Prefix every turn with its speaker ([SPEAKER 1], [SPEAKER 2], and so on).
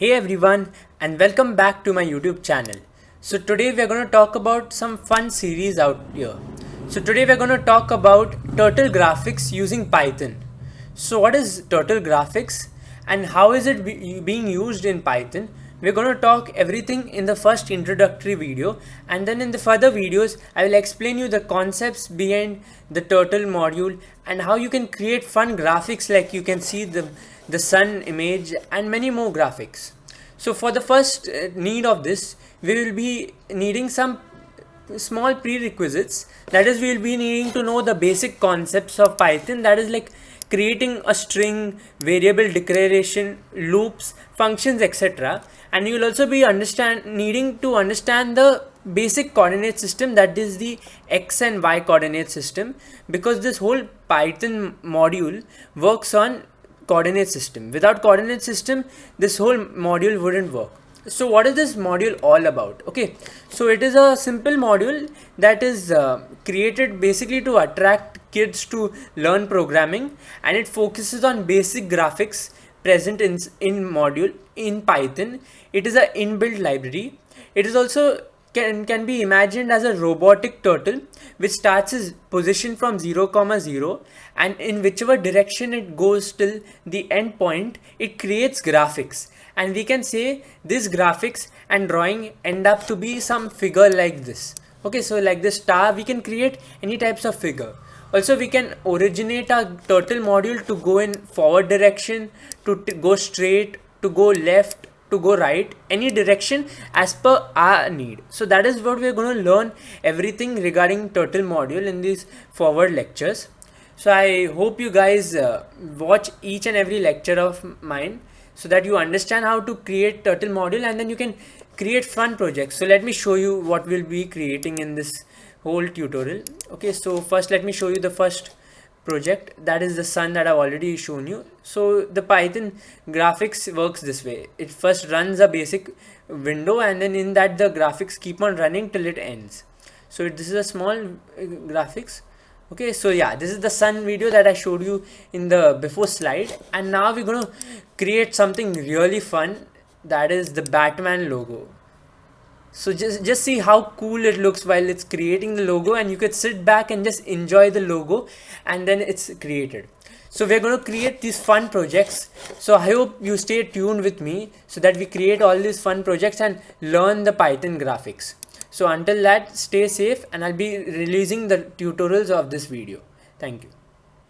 [SPEAKER 1] Hey everyone, and welcome back to my YouTube channel. So today we're going to talk about some fun series out here. So today we're going to talk about turtle graphics using Python. So what is turtle graphics and how is it being used in Python? We're going to talk everything in the first introductory video, and then in the further videos I will explain you the concepts behind the turtle module and how you can create fun graphics like you can see the sun image and many more graphics. So for the first need of this, we will be needing some small prerequisites. That is, we will be needing to know the basic concepts of Python, that is like creating a string, variable declaration, loops, functions, etc. And you will also be needing to understand the basic coordinate system, that is the x and y coordinate system, because this whole Python module works on coordinate system. Without coordinate system, this whole module wouldn't work. So what is this module all about? Okay, so it is a simple module that is created basically to attract kids to learn programming, and it focuses on basic graphics present in module in Python. It is an inbuilt library. It is also can be imagined as a robotic turtle which starts its position from 0,0, and in whichever direction it goes till the end point, it creates graphics. And we can say this graphics and drawing end up to be some figure like this. Okay, so like this star, we can create any types of figure. Also, we can originate our turtle module to go in forward direction, to go straight, to go left, to go right, any direction as per our need. So that is what we're going to learn everything regarding turtle module in these forward lectures. So I hope you guys watch each and every lecture of mine so that you understand how to create turtle module, and then you can create fun projects. So let me show you what we'll be creating in this whole tutorial. Okay, so first let me show you the first project, that is the sun that I've already shown you. So the Python graphics works this way. It first runs a basic window, and then in that the graphics keep on running till it ends. So this is a small graphics. Okay, so yeah, this is the sun video that I showed you in the before slide, and now we're going to create something really fun, that is the Batman logo. So just see how cool it looks while it's creating the logo, and you could sit back and just enjoy the logo, and then it's created. So we're going to create these fun projects. So I hope you stay tuned with me so that we create all these fun projects and learn the Python graphics. So until that, stay safe, and I'll be releasing the tutorials of this video. Thank you.